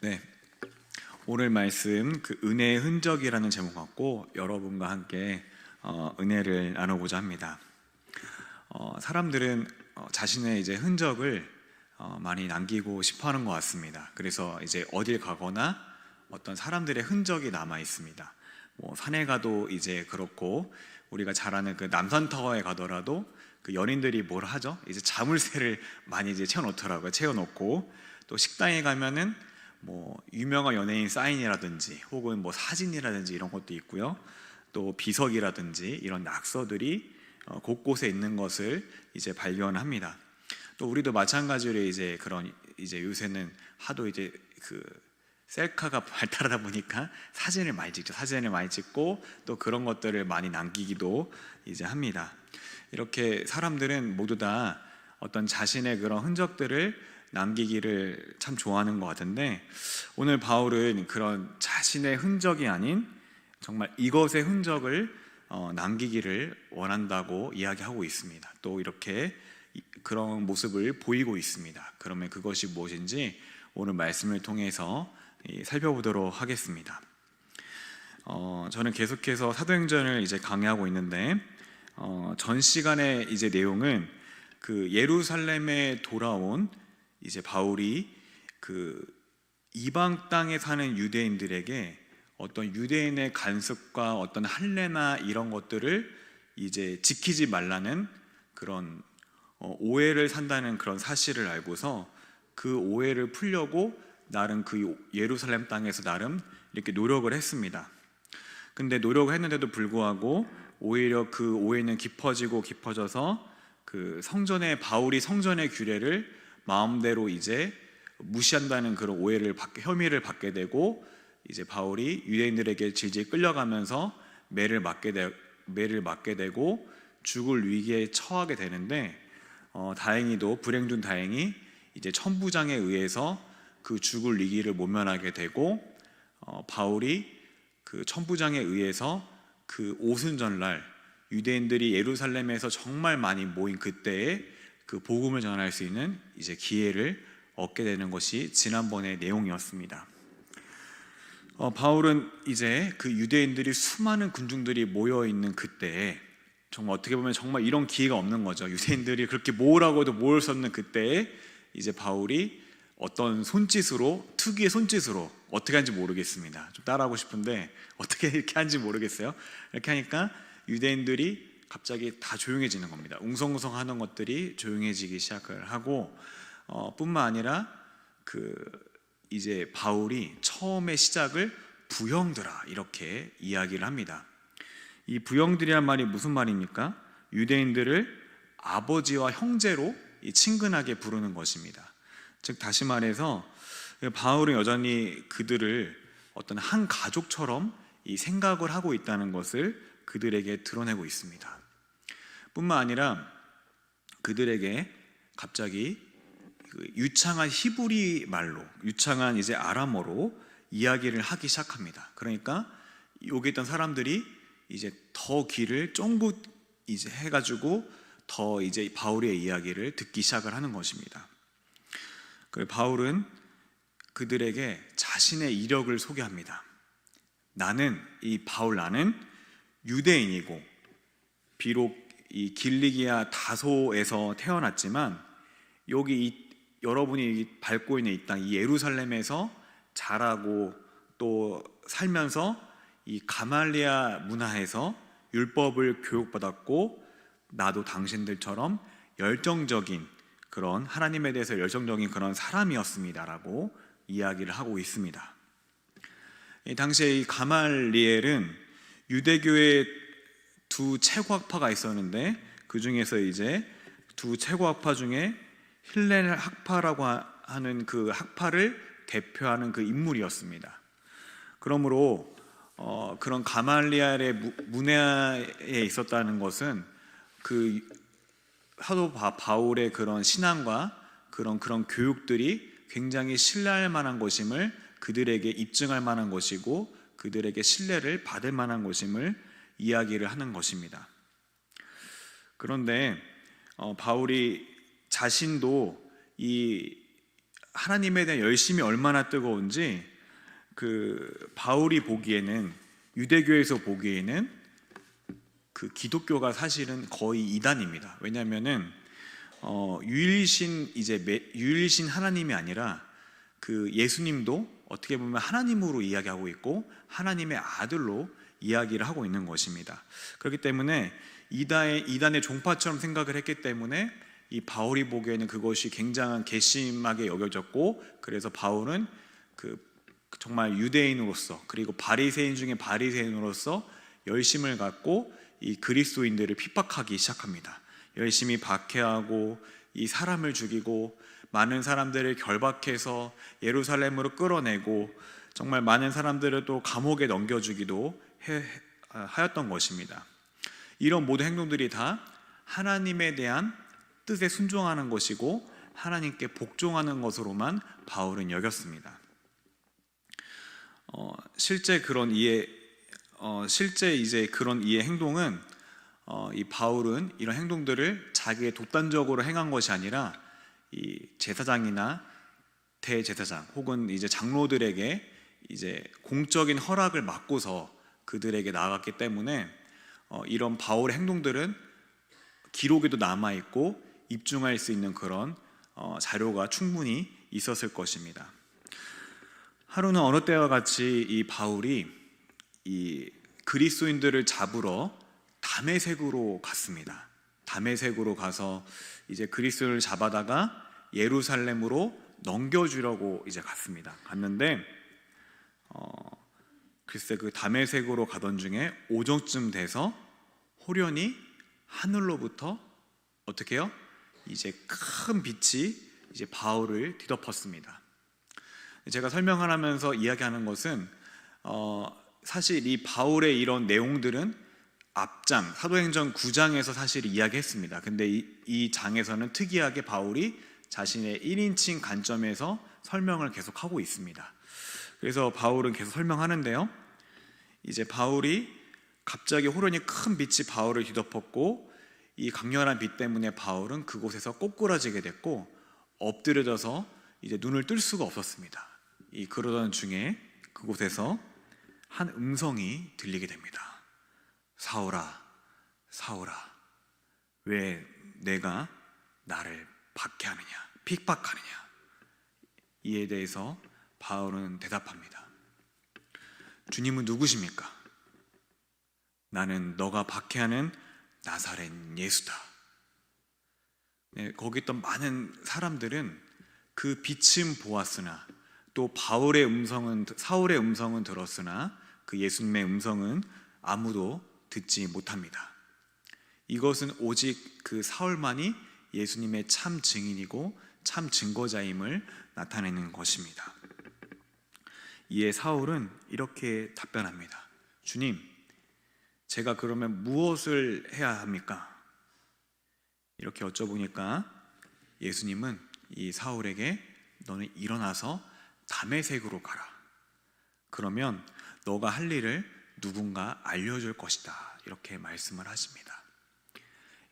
네, 오늘 말씀 은혜의 흔적이라는 제목 갖고 여러분과 함께 은혜를 나누고자 합니다. 사람들은 자신의 이제 흔적을 많이 남기고 싶어하는 것 같습니다. 그래서 이제 어딜 가거나 어떤 사람들의 흔적이 남아 있습니다. 뭐 산에 가도 이제 그렇고, 우리가 잘 아는 그 남산타워에 가더라도 그 연인들이 뭘 하죠? 이제 자물쇠를 많이 이제 채워놓더라고요. 채워놓고, 또 식당에 가면은 뭐 유명한 연예인 사인이라든지 혹은 뭐 사진이라든지 이런 것도 있고요. 또 비석이라든지 이런 낙서들이 곳곳에 있는 것을 이제 발견합니다. 또 우리도 마찬가지로 이제 그런 이제 요새는 하도 이제 그 셀카가 발달하다 보니까 사진을 많이 찍죠. 사진을 많이 찍고 또 그런 것들을 많이 남기기도 이제 합니다. 이렇게 사람들은 모두 다 어떤 자신의 그런 흔적들을 남기기를 참 좋아하는 것 같은데, 오늘 바울은 그런 자신의 흔적이 아닌 정말 이것의 흔적을 남기기를 원한다고 이야기하고 있습니다. 또 이렇게 그런 모습을 보이고 있습니다. 그러면 그것이 무엇인지 오늘 말씀을 통해서 살펴보도록 하겠습니다. 저는 계속해서 사도행전을 이제 강의하고 있는데, 전 시간의 이제 내용은 그 예루살렘에 돌아온 이제 바울이 그 이방 땅에 사는 유대인들에게 어떤 유대인의 간습과 어떤 할례나 이런 것들을 이제 지키지 말라는 그런 오해를 산다는 그런 사실을 알고서 그 오해를 풀려고 나름 그 예루살렘 땅에서 나름 이렇게 노력을 했습니다. 근데 노력을 했는데도 불구하고 오히려 그 오해는 깊어지고 깊어져서 그 바울이 성전의 규례를 마음대로 이제 무시한다는 그런 혐의를 받게 되고, 이제 바울이 유대인들에게 질질 끌려가면서 매를 맞게 되고 죽을 위기에 처하게 되는데, 다행히도 불행 중 다행히 이제 천부장에 의해서 그 죽을 위기를 모면하게 되고, 바울이 그 천부장에 의해서 그 오순절날 유대인들이 예루살렘에서 정말 많이 모인 그때에 그 복음을 전할 수 있는 이제 기회를 얻게 되는 것이 지난번의 내용이었습니다. 바울은 이제 그 유대인들이 수많은 군중들이 모여 있는 그때에, 정말 어떻게 보면 정말 이런 기회가 없는 거죠. 유대인들이 그렇게 모으라고도 모을 수 없는 그때에 이제 바울이 어떤 특유의 손짓으로, 어떻게 하는지 모르겠습니다. 좀 따라하고 싶은데 어떻게 이렇게 하는지 모르겠어요. 이렇게 하니까 유대인들이 갑자기 다 조용해지는 겁니다. 웅성웅성 하는 것들이 조용해지기 시작을 하고, 뿐만 아니라 이제 바울이 처음의 시작을 부형들아 이렇게 이야기를 합니다. 이 부형들이란 말이 무슨 말입니까? 유대인들을 아버지와 형제로 친근하게 부르는 것입니다. 즉 다시 말해서 바울은 여전히 그들을 어떤 한 가족처럼 이 생각을 하고 있다는 것을 그들에게 드러내고 있습니다. 뿐만 아니라 그들에게 갑자기 유창한 히브리 말로, 유창한 이제 아람어로 이야기를 하기 시작합니다. 그러니까 여기 있던 사람들이 이제 더 귀를 쫑긋 이제 해가지고 더 이제 바울의 이야기를 듣기 시작을 하는 것입니다. 바울은 그들에게 자신의 이력을 소개합니다. 나는 유대인이고, 비록 이 길리기아 다소에서 태어났지만 여기 여러분이 밟고 있는 이 땅, 이 예루살렘에서 자라고 또 살면서 이 가말리아 문화에서 율법을 교육받았고, 나도 당신들처럼 열정적인 그런 하나님에 대해서 열정적인 그런 사람이었습니다라고 이야기를 하고 있습니다. 이 당시에 이 가말리엘은 유대교의 두 최고학파가 있었는데, 그 중에서 이제 두 최고학파 중에 힐렐 학파라고 하는 그 학파를 대표하는 그 인물이었습니다. 그러므로 그런 가말리엘의 문화에 있었다는 것은 그 사도 바울의 그런 신앙과 그런 교육들이 굉장히 신뢰할 만한 것임을 그들에게 입증할 만한 것이고, 그들에게 신뢰를 받을 만한 것임을 이야기를 하는 것입니다. 그런데 바울이 자신도 이 하나님에 대한 열심이 얼마나 뜨거운지 그 바울이 보기에는, 유대교에서 보기에는 그 기독교가 사실은 거의 이단입니다. 왜냐하면은 유일신 하나님이 아니라 그 예수님도 어떻게 보면 하나님으로 이야기하고 있고 하나님의 아들로 이야기를 하고 있는 것입니다. 그렇기 때문에 이단의 종파처럼 생각을 했기 때문에 이 바울이 보기에는 그것이 굉장한 괘씸하게 여겨졌고, 그래서 바울은 그 정말 유대인으로서, 그리고 바리새인 중에 바리새인으로서 열심을 갖고 이 그리스도인들을 핍박하기 시작합니다. 열심히 박해하고 이 사람을 죽이고 많은 사람들을 결박해서 예루살렘으로 끌어내고 정말 많은 사람들을 또 감옥에 넘겨주기도 하였던 것입니다. 이런 모든 행동들이 다 하나님에 대한 뜻에 순종하는 것이고 하나님께 복종하는 것으로만 바울은 여겼습니다. 실제 이제 그런 이해 행동은 이 바울은 이런 행동들을 자기의 독단적으로 행한 것이 아니라 이 제사장이나 대제사장 혹은 이제 장로들에게 이제 공적인 허락을 받고서 그들에게 나아갔기 때문에 이런 바울의 행동들은 기록에도 남아 있고 입증할 수 있는 그런 자료가 충분히 있었을 것입니다. 하루는 어느 때와 같이 이 바울이 이 그리스도인들을 잡으러 다메섹으로 갔습니다. 다메섹으로 가서 이제 그리스도를 잡아다가 예루살렘으로 넘겨주려고 이제 갔는데 글쎄 그 다메섹으로 가던 중에 오정쯤 돼서 호련히 하늘로부터 어떻게 해요? 이제 큰 빛이 이제 바울을 뒤덮었습니다. 제가 설명을 하면서 이야기하는 것은 사실 이 바울의 이런 내용들은 앞장 사도행전 9장에서 사실 이야기했습니다. 근데 이 장에서는 특이하게 바울이 자신의 1인칭 관점에서 설명을 계속하고 있습니다. 그래서 바울은 계속 설명하는데요, 이제 바울이 갑자기 호련히 큰 빛이 바울을 뒤덮었고 이 강렬한 빛 때문에 바울은 그곳에서 꼬꾸라지게 됐고 엎드려져서 이제 눈을 뜰 수가 없었습니다. 그러던 중에 그곳에서 한 음성이 들리게 됩니다. 사울아, 사울아, 왜 내가 나를 박해하느냐, 핍박하느냐. 이에 대해서 바울은 대답합니다. 주님은 누구십니까? 나는 너가 박해하는 나사렛 예수다. 거기 있던 많은 사람들은 그 빛은 보았으나 또 사울의 음성은 들었으나 그 예수님의 음성은 아무도 듣지 못합니다. 이것은 오직 그 사울만이 예수님의 참 증인이고 참 증거자임을 나타내는 것입니다. 이에 사울은 이렇게 답변합니다. 주님, 제가 그러면 무엇을 해야 합니까? 이렇게 여쭤보니까 예수님은 이 사울에게 너는 일어나서 다메섹으로 가라. 그러면 너가 할 일을 누군가 알려줄 것이다. 이렇게 말씀을 하십니다.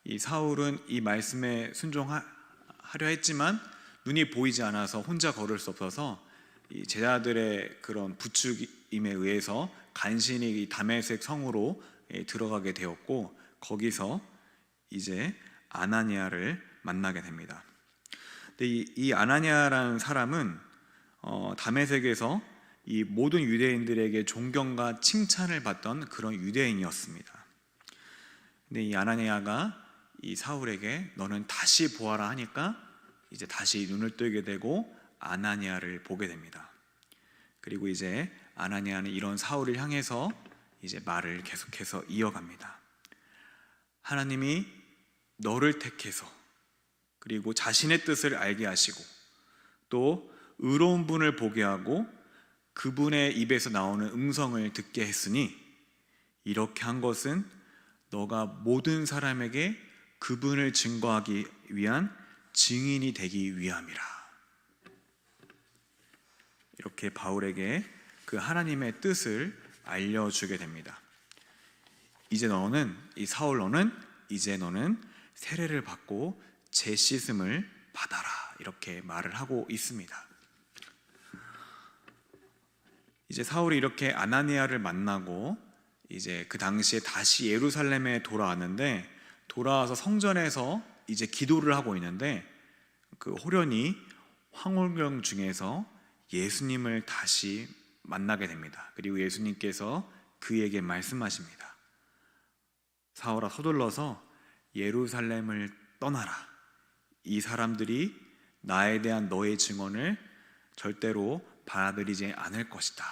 이 사울은 이 말씀에 순종하려 했지만 눈이 보이지 않아서 혼자 걸을 수 없어서 이 제자들의 그런 부추김에 의해서 간신히 이 다메섹 성으로 들어가게 되었고 거기서 이제 아나니아를 만나게 됩니다. 근데 이 아나니아라는 사람은 다메섹에서 이 모든 유대인들에게 존경과 칭찬을 받던 그런 유대인이었습니다. 근데 이 아나니아가 이 사울에게 너는 다시 보아라 하니까 이제 다시 눈을 뜨게 되고 아나니아를 보게 됩니다. 그리고 이제 아나니아는 이런 사울을 향해서 이제 말을 계속해서 이어갑니다. 하나님이 너를 택해서 그리고 자신의 뜻을 알게 하시고 또 의로운 분을 보게 하고 그분의 입에서 나오는 음성을 듣게 했으니 이렇게 한 것은 너가 모든 사람에게 그분을 증거하기 위한 증인이 되기 위함이라. 이렇게 바울에게 그 하나님의 뜻을 알려주게 됩니다. 이제 너는 이제 너는 세례를 받고 제 씻음을 받아라. 이렇게 말을 하고 있습니다. 이제 사울이 이렇게 아나니아를 만나고 이제 그 당시에 다시 예루살렘에 돌아왔는데, 돌아와서 성전에서 이제 기도를 하고 있는데 그 호련히 황홀경 중에서 예수님을 다시 만나게 됩니다. 그리고 예수님께서 그에게 말씀하십니다. 사울아, 서둘러서 예루살렘을 떠나라. 이 사람들이 나에 대한 너의 증언을 절대로 받아들이지 않을 것이다.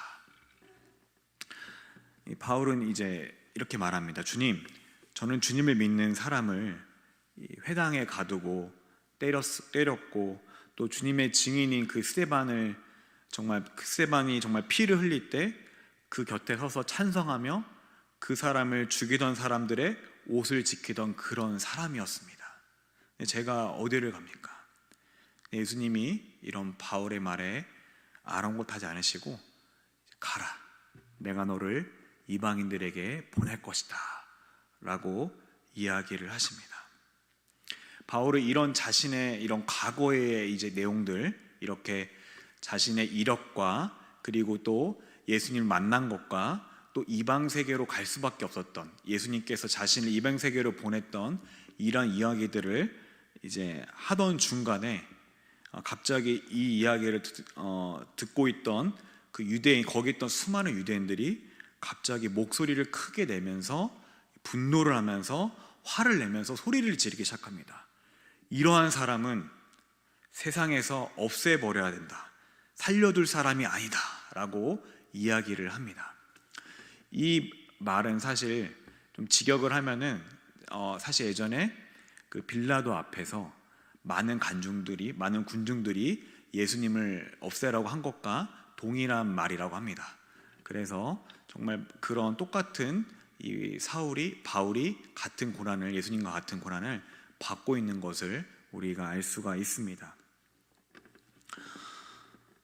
바울은 이제 이렇게 말합니다. 주님, 저는 주님을 믿는 사람을 회당에 가두고 때렸고, 또 주님의 증인인 그 스데반이 정말 피를 흘릴 때 그 곁에 서서 찬성하며 그 사람을 죽이던 사람들의 옷을 지키던 그런 사람이었습니다. 제가 어디를 갑니까? 예수님이 이런 바울의 말에 아랑곳하지 않으시고, 가라, 내가 너를 이방인들에게 보낼 것이다 라고 이야기를 하십니다. 바울은 이런 자신의 이런 과거의 이제 내용들, 이렇게 자신의 이력과 그리고 또 예수님을 만난 것과 또 이방 세계로 갈 수밖에 없었던, 예수님께서 자신을 이방 세계로 보냈던 이런 이야기들을 이제 하던 중간에 갑자기 이 이야기를 듣고 있던 그 유대인, 거기 있던 수많은 유대인들이 갑자기 목소리를 크게 내면서 분노를 하면서 화를 내면서 소리를 지르기 시작합니다. 이러한 사람은 세상에서 없애버려야 된다, 살려둘 사람이 아니다 라고 이야기를 합니다. 이 말은 사실 좀 직역을 하면은 사실 예전에 그 빌라도 앞에서 많은 군중들이 예수님을 없애라고 한 것과 동일한 말이라고 합니다. 그래서 정말 그런 똑같은 이 바울이 같은 고난을, 예수님과 같은 고난을 받고 있는 것을 우리가 알 수가 있습니다.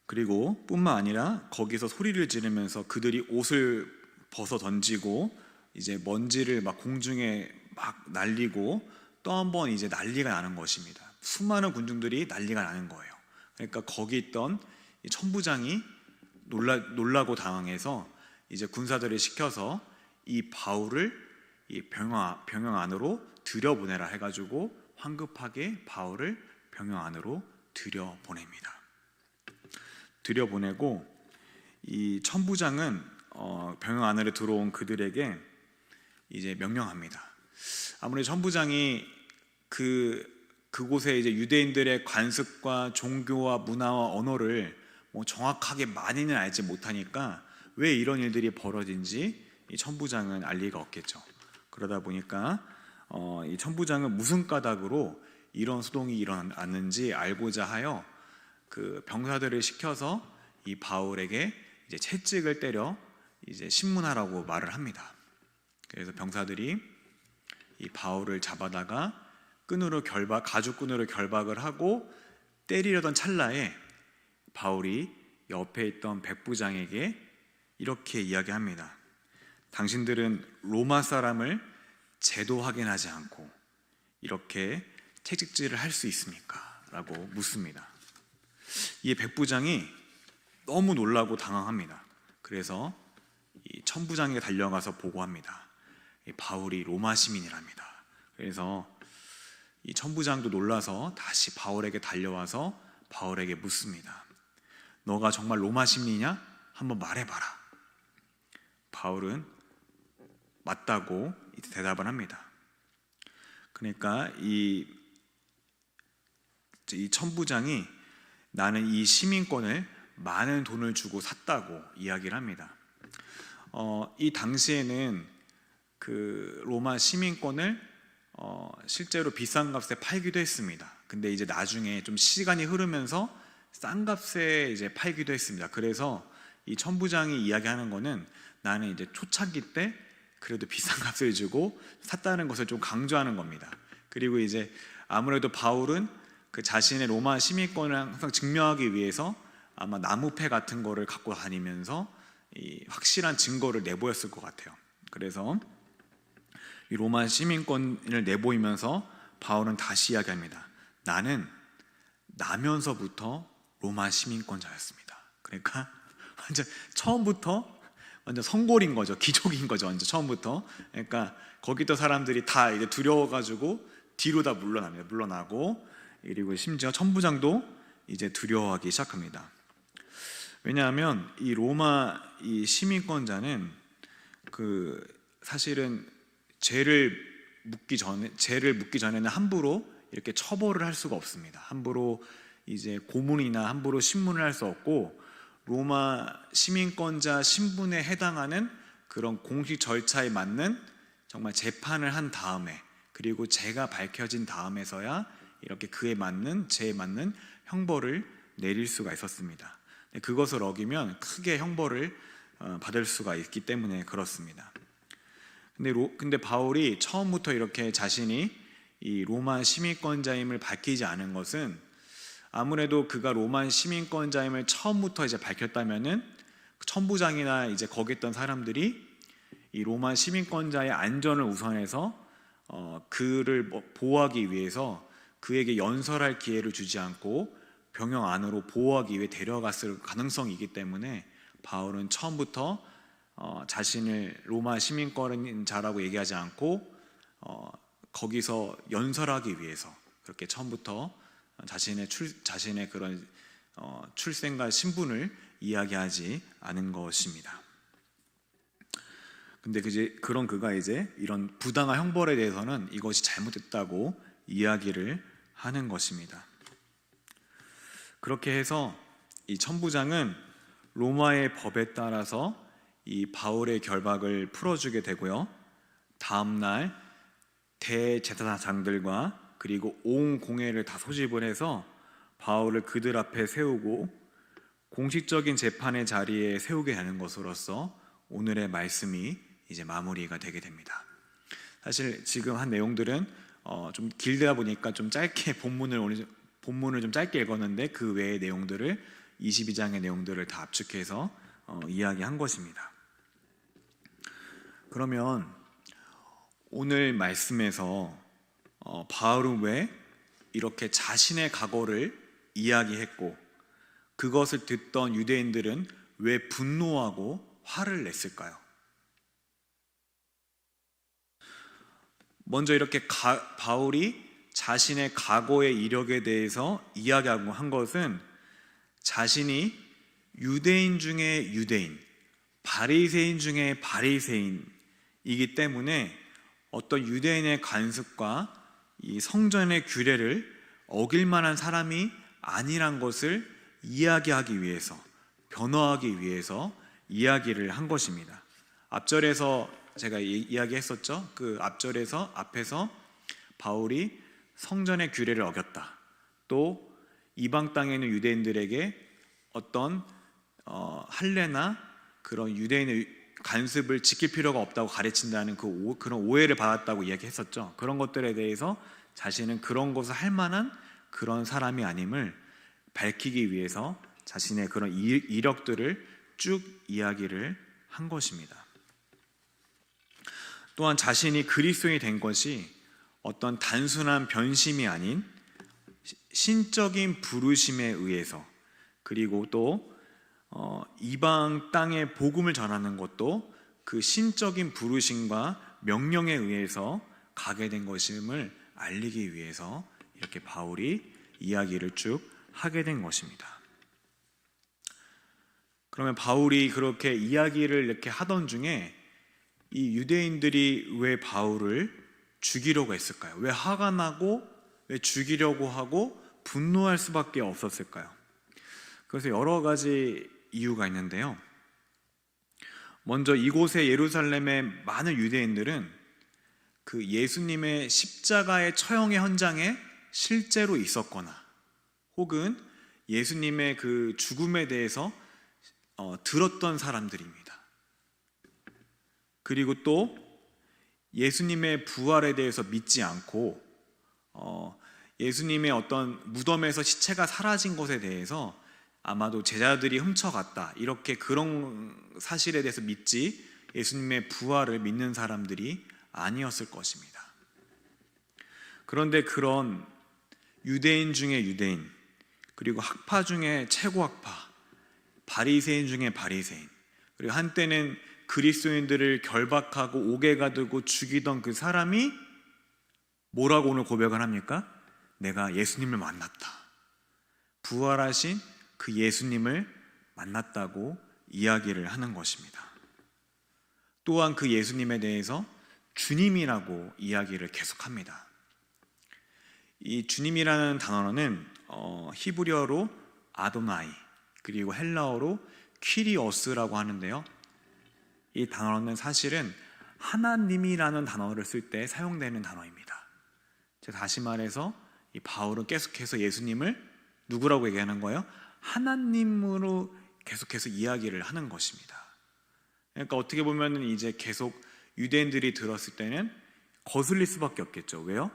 그리고 뿐만 아니라 거기서 소리를 지르면서 그들이 옷을 벗어 던지고 이제 먼지를 막 공중에 막 날리고 또 한 번 이제 난리가 나는 것입니다. 수많은 군중들이 난리가 나는 거예요. 그러니까 거기 있던 이 천부장이 놀라고 당황해서 이제 군사들을 시켜서 이 바울을 이 병영 안으로 들여보내라 해가지고 황급하게 바울을 병영 안으로 들여보냅니다. 들여보내고 이 천부장은 병영 안으로 들어온 그들에게 이제 명령합니다. 아무래도 천부장이 그곳에 이제 유대인들의 관습과 종교와 문화와 언어를 뭐 정확하게 많이는 알지 못하니까 왜 이런 일들이 벌어진지 이 천부장은 알 리가 없겠죠. 그러다 보니까 이 천부장은 무슨 까닭으로 이런 소동이 일어났는지 알고자 하여 그 병사들을 시켜서 이 바울에게 이제 채찍을 때려 이제 신문하라고 말을 합니다. 그래서 병사들이 이 바울을 잡아다가 가죽끈으로 결박을 하고 때리려던 찰나에 바울이 옆에 있던 백부장에게 이렇게 이야기합니다. 당신들은 로마 사람을 제도 확인하지 않고 이렇게 채찍질을 할 수 있습니까? 라고 묻습니다. 이 백부장이 너무 놀라고 당황합니다. 그래서 이 천부장에게 달려가서 보고합니다. 이 바울이 로마 시민이랍니다. 그래서 이 천부장도 놀라서 다시 바울에게 달려와서 바울에게 묻습니다. 너가 정말 로마 시민이냐? 한번 말해봐라. 바울은 맞다고 대답을 합니다. 그러니까 이 천부장이 나는 이 시민권을 많은 돈을 주고 샀다고 이야기를 합니다. 이 당시에는 그 로마 시민권을 실제로 비싼 값에 팔기도 했습니다. 근데 이제 나중에 좀 시간이 흐르면서 싼 값에 이제 팔기도 했습니다. 그래서 이 천부장이 이야기하는 거는 나는 이제 초창기 때 그래도 비싼 값을 주고 샀다는 것을 좀 강조하는 겁니다. 그리고 이제 아무래도 바울은 그 자신의 로마 시민권을 항상 증명하기 위해서 아마 나무패 같은 거를 갖고 다니면서 이 확실한 증거를 내보였을 것 같아요. 그래서 이 로마 시민권을 내보이면서 바울은 다시 이야기합니다. 나는 나면서부터 로마 시민권자였습니다. 그러니까 완전 처음부터 완전 성골인 거죠. 기족인 거죠. 완전 처음부터. 그러니까 거기도 사람들이 다 이제 두려워가지고 뒤로 다 물러납니다. 물러나고, 그리고 심지어 천부장도 이제 두려워하기 시작합니다. 왜냐하면 이 로마 이 시민권자는 그 사실은 죄를 묻기 전에는 함부로 이렇게 처벌을 할 수가 없습니다. 함부로 이제 고문이나 함부로 신문을 할 수 없고, 로마 시민권자 신분에 해당하는 그런 공식 절차에 맞는 정말 재판을 한 다음에, 그리고 죄가 밝혀진 다음에서야 이렇게 죄에 맞는 형벌을 내릴 수가 있었습니다. 그것을 어기면 크게 형벌을 받을 수가 있기 때문에 그렇습니다. 근데 바울이 처음부터 이렇게 자신이 이 로마 시민권자임을 밝히지 않은 것은, 아무래도 그가 로마 시민권자임을 처음부터 이제 밝혔다면은 천부장이나 이제 거기 있던 사람들이 이 로마 시민권자의 안전을 우선해서 그를 보호하기 위해서 그에게 연설할 기회를 주지 않고 병영 안으로 보호하기 위해 데려갔을 가능성이 있기 때문에, 바울은 처음부터 자신을 로마 시민권자라고 얘기하지 않고 거기서 연설하기 위해서 그렇게 처음부터 자신의 그런 출생과 신분을 이야기하지 않은 것입니다. 근데 그가 이제 이런 부당한 형벌에 대해서는 이것이 잘못됐다고 이야기를 하는 것입니다. 그렇게 해서 이 천부장은 로마의 법에 따라서 이 바울의 결박을 풀어주게 되고요. 다음날 대제사장들과 그리고 온 공회를 다 소집을 해서 바울을 그들 앞에 세우고 공식적인 재판의 자리에 세우게 되는 것으로서 오늘의 말씀이 이제 마무리가 되게 됩니다. 사실 지금 한 내용들은 좀 길다 보니까 좀 짧게 본문을 좀 짧게 읽었는데, 그 외의 내용들을 22장의 내용들을 다 압축해서 이야기한 것입니다. 그러면 오늘 말씀에서 바울은 왜 이렇게 자신의 각오를 이야기했고, 그것을 듣던 유대인들은 왜 분노하고 화를 냈을까요? 먼저 이렇게 바울이 자신의 각오의 이력에 대해서 이야기하고 한 것은, 자신이 유대인 중에 유대인, 바리새인 중에 바리새인이기 때문에 어떤 유대인의 관습과 이 성전의 규례를 어길 만한 사람이 아니란 것을 이야기하기 위해서, 변호하기 위해서 이야기를 한 것입니다. 앞절에서 제가 이야기했었죠. 그 앞에서 바울이 성전의 규례를 어겼다, 또 이방 땅에 있는 유대인들에게 어떤 할례나 그런 유대인의 관습을 지킬 필요가 없다고 가르친다는 그런 오해를 받았다고 이야기했었죠. 그런 것들에 대해서 자신은 그런 것을 할 만한 그런 사람이 아님을 밝히기 위해서 자신의 그런 이력들을 쭉 이야기를 한 것입니다. 또한 자신이 그리스도인이 된 것이 어떤 단순한 변심이 아닌 신적인 부르심에 의해서, 그리고 또 이방 땅에 복음을 전하는 것도 그 신적인 부르심과 명령에 의해서 가게 된 것임을 알리기 위해서 이렇게 바울이 이야기를 쭉 하게 된 것입니다. 그러면 바울이 그렇게 이야기를 이렇게 하던 중에 이 유대인들이 왜 바울을 죽이려고 했을까요? 왜 화가 나고 왜 죽이려고 하고 분노할 수밖에 없었을까요? 그래서 여러 가지 이유가 있는데요. 먼저 이곳의 예루살렘의 많은 유대인들은 그 예수님의 십자가의 처형의 현장에 실제로 있었거나, 혹은 예수님의 그 죽음에 대해서 들었던 사람들입니다. 그리고 또 예수님의 부활에 대해서 믿지 않고 예수님의 어떤 무덤에서 시체가 사라진 것에 대해서 아마도 제자들이 훔쳐갔다, 이렇게 그런 사실에 대해서 믿지 예수님의 부활을 믿는 사람들이 아니었을 것입니다. 그런데 그런 유대인 중에 유대인, 그리고 학파 중에 최고 학파 바리새인 중에 바리새인, 그리고 한때는 그리스도인들을 결박하고 옥에 가두고 죽이던 그 사람이 뭐라고 오늘 고백을 합니까? 내가 예수님을 만났다. 부활하신 그 예수님을 만났다고 이야기를 하는 것입니다. 또한 그 예수님에 대해서 주님이라고 이야기를 계속합니다. 이 주님이라는 단어는 히브리어로 아도나이, 그리고 헬라어로 퀴리오스라고 하는데요, 이 단어는 사실은 하나님이라는 단어를 쓸 때 사용되는 단어입니다. 다시 말해서 이 바울은 계속해서 예수님을 누구라고 얘기하는 거예요? 하나님으로 계속해서 이야기를 하는 것입니다. 그러니까 어떻게 보면 이제 계속 유대인들이 들었을 때는 거슬릴 수밖에 없겠죠. 왜요?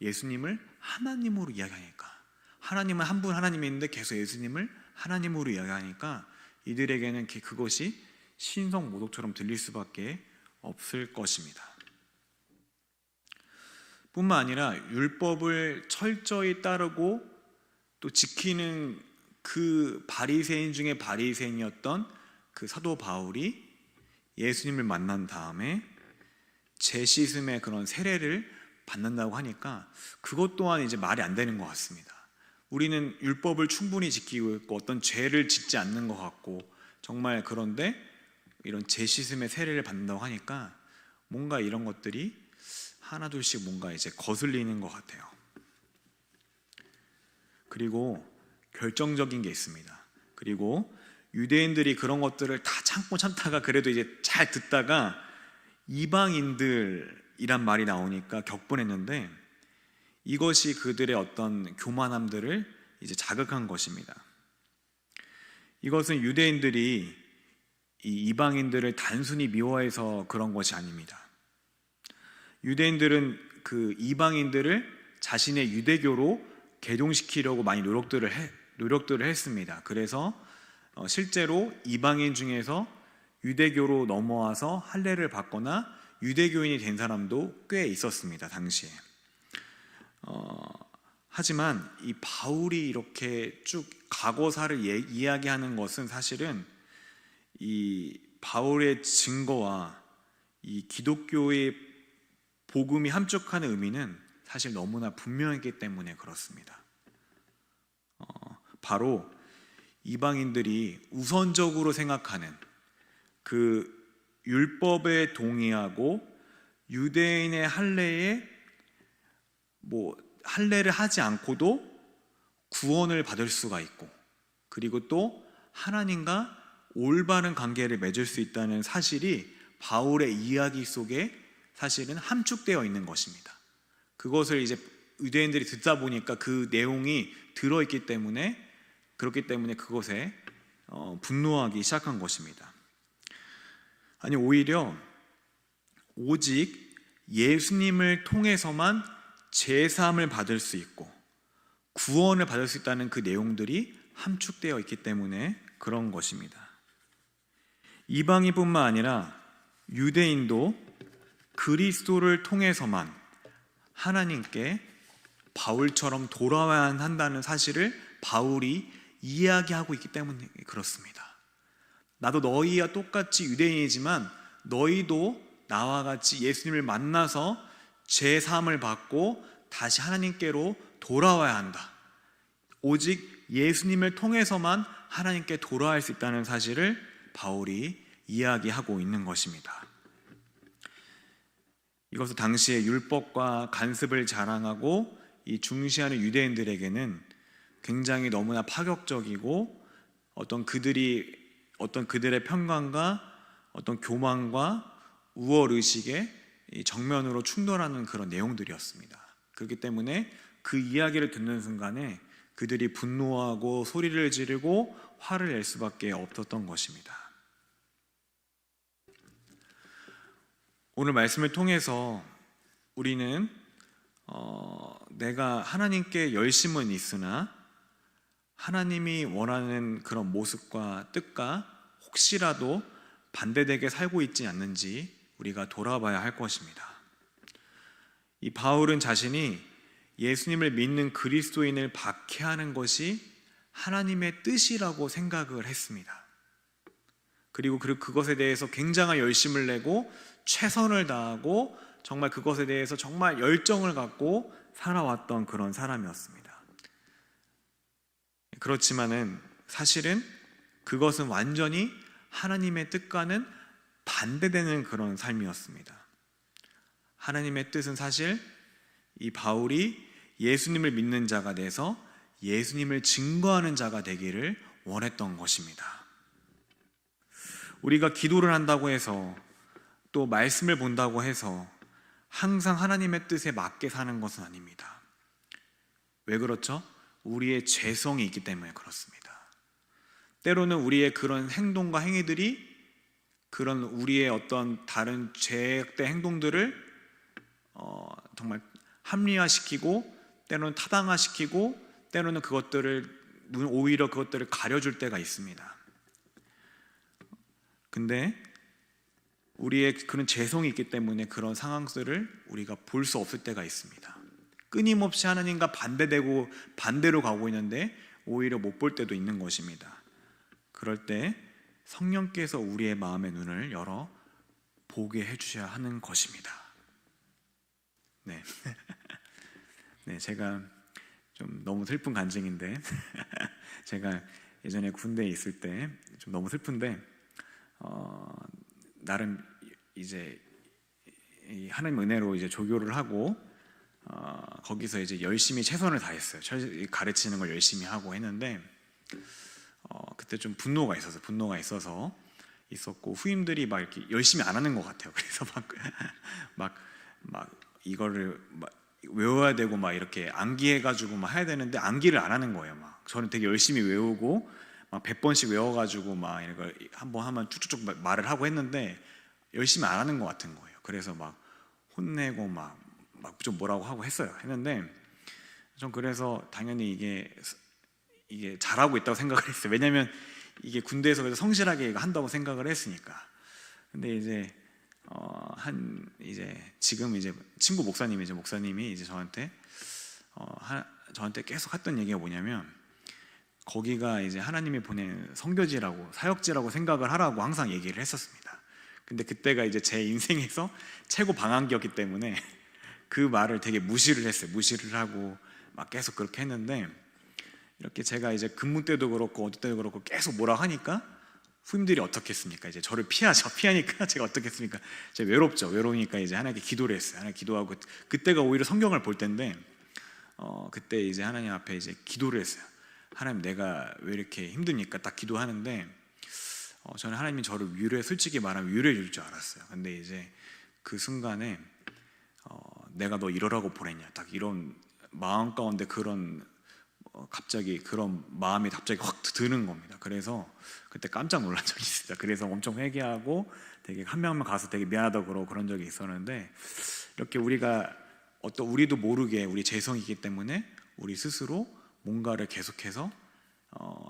예수님을 하나님으로 이야기하니까. 하나님은 한 분 하나님인데 계속 예수님을 하나님으로 이야기하니까 이들에게는 그것이 신성모독처럼 들릴 수밖에 없을 것입니다. 뿐만 아니라 율법을 철저히 따르고 또 지키는 그 바리새인 중에 바리새인이었던 그 사도 바울이 예수님을 만난 다음에 재씻음의 그런 세례를 받는다고 하니까 그것 또한 이제 말이 안 되는 것 같습니다. 우리는 율법을 충분히 지키고 있고 어떤 죄를 짓지 않는 것 같고 정말, 그런데 이런 재씻음의 세례를 받는다고 하니까 뭔가 이런 것들이 하나둘씩 뭔가 이제 거슬리는 것 같아요. 그리고 결정적인 게 있습니다. 그리고 유대인들이 그런 것들을 다 참고 참다가 그래도 이제 잘 듣다가 이방인들이란 말이 나오니까 격분했는데, 이것이 그들의 어떤 교만함들을 이제 자극한 것입니다. 이것은 유대인들이 이 이방인들을 단순히 미워해서 그런 것이 아닙니다. 유대인들은 그 이방인들을 자신의 유대교로 개종시키려고 많이 노력들을 했습니다. 그래서 실제로 이방인 중에서 유대교로 넘어와서 할례를 받거나 유대교인이 된 사람도 꽤 있었습니다, 당시에. 하지만 이 바울이 이렇게 쭉 과거사를 이야기하는 것은 사실은 이 바울의 증거와 이 기독교의 복음이 함축하는 의미는 사실 너무나 분명했기 때문에 그렇습니다. 바로 이방인들이 우선적으로 생각하는 그 율법에 동의하고 유대인의 할례에 할례를 하지 않고도 구원을 받을 수가 있고, 그리고 또 하나님과 올바른 관계를 맺을 수 있다는 사실이 바울의 이야기 속에 사실은 함축되어 있는 것입니다. 그것을 이제 유대인들이 듣다 보니까 그 내용이 들어있기 때문에, 그렇기 때문에 그것에 분노하기 시작한 것입니다. 아니, 오히려 오직 예수님을 통해서만 제사함을 받을 수 있고 구원을 받을 수 있다는 그 내용들이 함축되어 있기 때문에 그런 것입니다. 이방인뿐만 아니라 유대인도 그리스도를 통해서만 하나님께 바울처럼 돌아와야 한다는 사실을 바울이 이야기하고 있기 때문에 그렇습니다. 나도 너희와 똑같이 유대인이지만 너희도 나와 같이 예수님을 만나서 제사함을 받고 다시 하나님께로 돌아와야 한다. 오직 예수님을 통해서만 하나님께 돌아갈 수 있다는 사실을 바울이 이야기하고 있는 것입니다. 이것은 당시의 율법과 간습을 자랑하고 이 중시하는 유대인들에게는 굉장히 너무나 파격적이고 어떤 그들의 편견과 어떤 교만과 우월의식에 정면으로 충돌하는 그런 내용들이었습니다. 그렇기 때문에 그 이야기를 듣는 순간에 그들이 분노하고 소리를 지르고 화를 낼 수밖에 없었던 것입니다. 오늘 말씀을 통해서 우리는 내가 하나님께 열심은 있으나 하나님이 원하는 그런 모습과 뜻과 혹시라도 반대되게 살고 있지 않는지 우리가 돌아봐야 할 것입니다. 이 바울은 자신이 예수님을 믿는 그리스도인을 박해하는 것이 하나님의 뜻이라고 생각을 했습니다. 그리고 그것에 대해서 굉장한 열심을 내고 최선을 다하고 정말 그것에 대해서 정말 열정을 갖고 살아왔던 그런 사람이었습니다. 그렇지만은 사실은 그것은 완전히 하나님의 뜻과는 반대되는 그런 삶이었습니다. 하나님의 뜻은 사실 이 바울이 예수님을 믿는 자가 돼서 예수님을 증거하는 자가 되기를 원했던 것입니다. 우리가 기도를 한다고 해서 또 말씀을 본다고 해서 항상 하나님의 뜻에 맞게 사는 것은 아닙니다. 왜 그렇죠? 우리의 죄성이 있기 때문에 그렇습니다. 때로는 우리의 그런 행동과 행위들이 그런 우리의 어떤 다른 죄악된 행동들을 정말 합리화시키고 때로는 타당화시키고 때로는 오히려 그것들을 가려줄 때가 있습니다. 근데 우리의 그런 죄성이 있기 때문에 그런 상황들을 우리가 볼 수 없을 때가 있습니다. 끊임없이 하나님과 반대로 가고 있는데 오히려 못 볼 때도 있는 것입니다. 그럴 때 성령께서 우리의 마음의 눈을 열어 보게 해주셔야 하는 것입니다. 네, 네, 제가 좀 너무 슬픈 간증인데 제가 예전에 군대에 있을 때 좀 너무 슬픈데 나름 이제 이 하나님 은혜로 이제 조교를 하고 거기서 이제 열심히 최선을 다했어요. 가르치는 걸 열심히 하고 했는데 그때 좀 분노가 있었고 후임들이 막 이렇게 열심히 안 하는 것 같아요. 그래서 막 이거를 막 외워야 되고 막 이렇게 암기해가지고 막 해야 되는데 암기를 안 하는 거예요. 막 저는 되게 열심히 외우고 막 100번씩 외워가지고 막 이걸 한번 하면 쭉쭉쭉 말을 하고 했는데 열심히 안 하는 것 같은 거예요. 그래서 막 혼내고 막 좀 뭐라고 하고 했는데 전 그래서 당연히 이게 잘하고 있다고 생각을 했어요. 왜냐면 이게 군대에서 그래서 성실하게 한다고 생각을 했으니까. 근데 지금 친구 목사님이 이제 저한테 계속 했던 얘기가 뭐냐면 거기가 이제 하나님이 보낸 선교지라고 사역지라고 생각을 하라고 항상 얘기를 했었습니다. 근데 그때가 이제 제 인생에서 최고 방황기였기 때문에 그 말을 되게 무시를 했어요. 무시를 하고 막 계속 그렇게 했는데 이렇게 제가 이제 근무 때도 그렇고 어디 때도 그렇고 계속 뭐라 하니까 후임들이 어떻겠습니까? 이제 저를 피하니까 제가 어떻겠습니까? 제가 외로우니까 이제 하나님께 기도를 했어요. 하나님 기도하고 그때가 오히려 성경을 볼 때인데 그때 이제 하나님 앞에 이제 기도를 했어요. 하나님 내가 왜 이렇게 힘드니까 딱 기도하는데 저는 하나님이 저를 솔직히 말하면 위로해 줄 줄 알았어요. 근데 이제 그 순간에 내가 너 이러라고 보냈냐 딱 이런 마음 가운데 갑자기 그런 마음이 갑자기 확 드는 겁니다. 그래서 그때 깜짝 놀란 적이 있습니다. 그래서 엄청 회개하고 되게 한 명 가서 되게 미안하다고 그러고 그런 적이 있었는데 이렇게 우리도 모르게 우리 죄성이기 때문에 우리 스스로 뭔가를 계속해서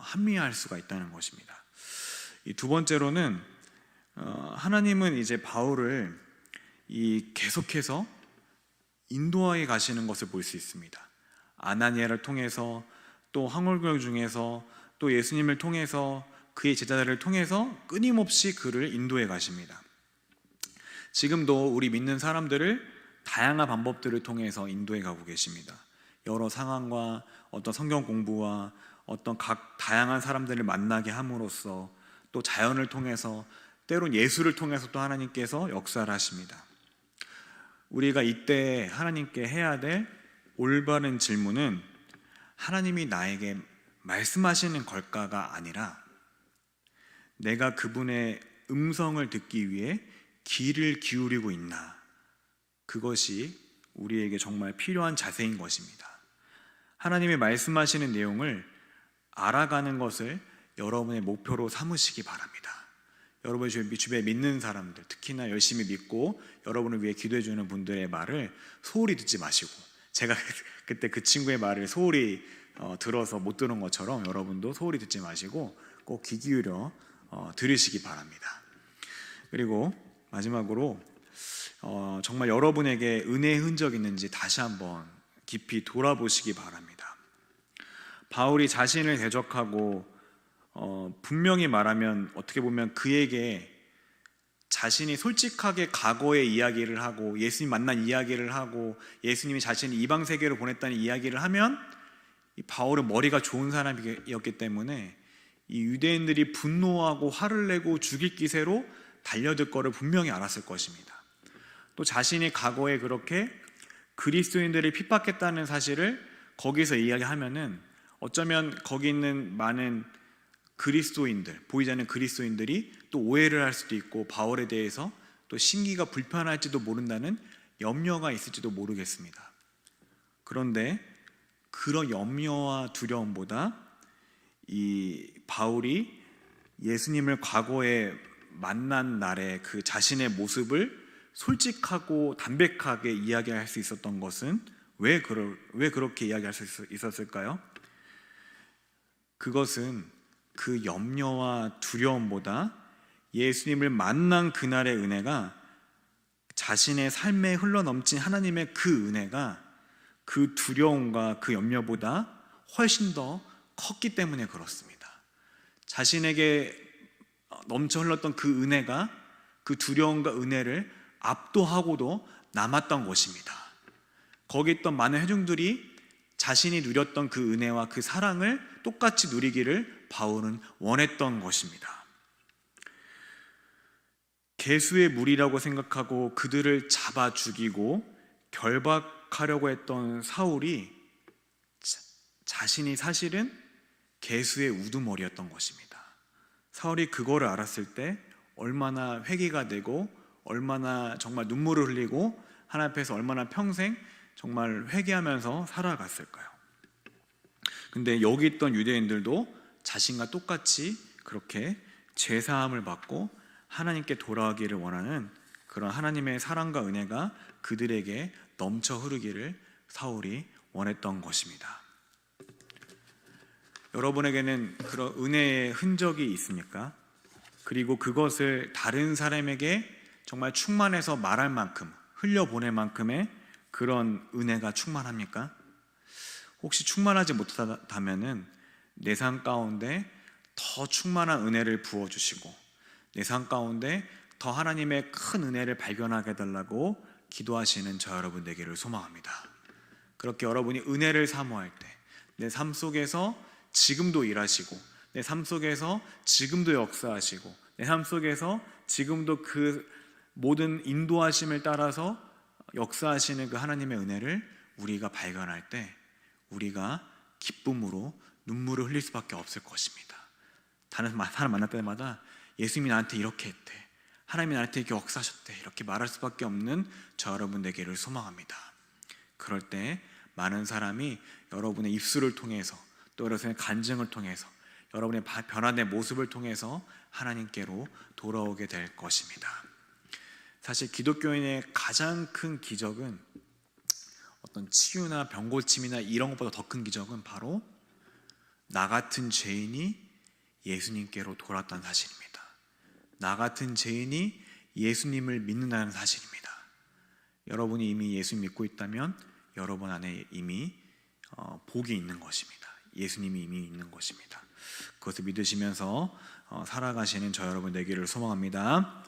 합리화할 수가 있다는 것입니다. 이 두 번째로는 하나님은 이제 바울을 계속해서 인도하여 가시는 것을 볼 수 있습니다. 아나니아를 통해서 또 항월교회 중에서 또 예수님을 통해서 그의 제자들을 통해서 끊임없이 그를 인도해 가십니다. 지금도 우리 믿는 사람들을 다양한 방법들을 통해서 인도해 가고 계십니다. 여러 상황과 어떤 성경 공부와 어떤 각 다양한 사람들을 만나게 함으로써 또 자연을 통해서 때론 예수를 통해서 또 하나님께서 역사를 하십니다. 우리가 이때 하나님께 해야 될 올바른 질문은 하나님이 나에게 말씀하시는 걸까가 아니라 내가 그분의 음성을 듣기 위해 귀를 기울이고 있나, 그것이 우리에게 정말 필요한 자세인 것입니다. 하나님이 말씀하시는 내용을 알아가는 것을 여러분의 목표로 삼으시기 바랍니다. 여러분 주변에 믿는 사람들, 특히나 열심히 믿고 여러분을 위해 기도해주는 분들의 말을 소홀히 듣지 마시고, 제가 그때 그 친구의 말을 소홀히 들어서 못 들은 것처럼 여러분도 소홀히 듣지 마시고 꼭 귀 기울여 들으시기 바랍니다. 그리고 마지막으로 정말 여러분에게 은혜의 흔적이 있는지 다시 한번 깊이 돌아보시기 바랍니다. 바울이 자신을 대적하고 분명히 말하면 어떻게 보면 그에게 자신이 솔직하게 과거의 이야기를 하고 예수님 만난 이야기를 하고 예수님이 자신을 이방 세계로 보냈다는 이야기를 하면 이 바울은 머리가 좋은 사람이었기 때문에 이 유대인들이 분노하고 화를 내고 죽일 기세로 달려들 거를 분명히 알았을 것입니다. 또 자신이 과거에 그렇게 그리스도인들을 핍박했다는 사실을 거기서 이야기하면은 어쩌면 거기 있는 많은 그리스도인들, 보이지 않는 그리스도인들이 또 오해를 할 수도 있고 바울에 대해서 또 심기가 불편할지도 모른다는 염려가 있을지도 모르겠습니다. 그런데 그런 염려와 두려움보다 이 바울이 예수님을 과거에 만난 날의 그 자신의 모습을 솔직하고 담백하게 이야기할 수 있었던 것은 왜 그렇게 이야기할 수 있었을까요? 그것은 그 염려와 두려움보다 예수님을 만난 그날의 은혜가 자신의 삶에 흘러넘친 하나님의 그 은혜가 그 두려움과 그 염려보다 훨씬 더 컸기 때문에 그렇습니다. 자신에게 넘쳐 흘렀던 그 은혜가 그 두려움과 은혜를 압도하고도 남았던 것입니다. 거기 있던 많은 회중들이 자신이 누렸던 그 은혜와 그 사랑을 똑같이 누리기를 바울은 원했던 것입니다. 개수의 무리라고 생각하고 그들을 잡아 죽이고 결박하려고 했던 사울이 자신이 사실은 개수의 우두머리였던 것입니다. 사울이 그거를 알았을 때 얼마나 회개가 되고 얼마나 정말 눈물을 흘리고 하나님 앞에서 얼마나 평생 정말 회개하면서 살아갔을까요? 근데 여기 있던 유대인들도 자신과 똑같이 그렇게 죄사함을 받고 하나님께 돌아가기를 원하는 그런 하나님의 사랑과 은혜가 그들에게 넘쳐 흐르기를 사울이 원했던 것입니다. 여러분에게는 그런 은혜의 흔적이 있습니까? 그리고 그것을 다른 사람에게 정말 충만해서 말할 만큼, 흘려보낼 만큼의 그런 은혜가 충만합니까? 혹시 충만하지 못하다면은 내 삶 가운데 더 충만한 은혜를 부어주시고 내 삶 가운데 더 하나님의 큰 은혜를 발견하게 해달라고 기도하시는 저 여러분 되기를 소망합니다. 그렇게 여러분이 은혜를 사모할 때 내 삶 속에서 지금도 일하시고 내 삶 속에서 지금도 역사하시고 내 삶 속에서 지금도 그 모든 인도하심을 따라서 역사하시는 그 하나님의 은혜를 우리가 발견할 때 우리가 기쁨으로 눈물을 흘릴 수밖에 없을 것입니다. 다른 사람 만날 때마다 예수님이 나한테 이렇게 했대, 하나님이 나한테 이렇게 역사하셨대, 이렇게 말할 수밖에 없는 저 여러분 되기를 소망합니다. 그럴 때 많은 사람이 여러분의 입술을 통해서 또 여러분의 간증을 통해서 여러분의 변화된 모습을 통해서 하나님께로 돌아오게 될 것입니다. 사실 기독교인의 가장 큰 기적은 어떤 치유나 병고침이나 이런 것보다 더 큰 기적은 바로 나 같은 죄인이 예수님께로 돌아왔다는 사실입니다. 나 같은 죄인이 예수님을 믿는다는 사실입니다. 여러분이 이미 예수 믿고 있다면 여러분 안에 이미 복이 있는 것입니다. 예수님이 이미 있는 것입니다. 그것을 믿으시면서 살아가시는 저 여러분 되기를 소망합니다.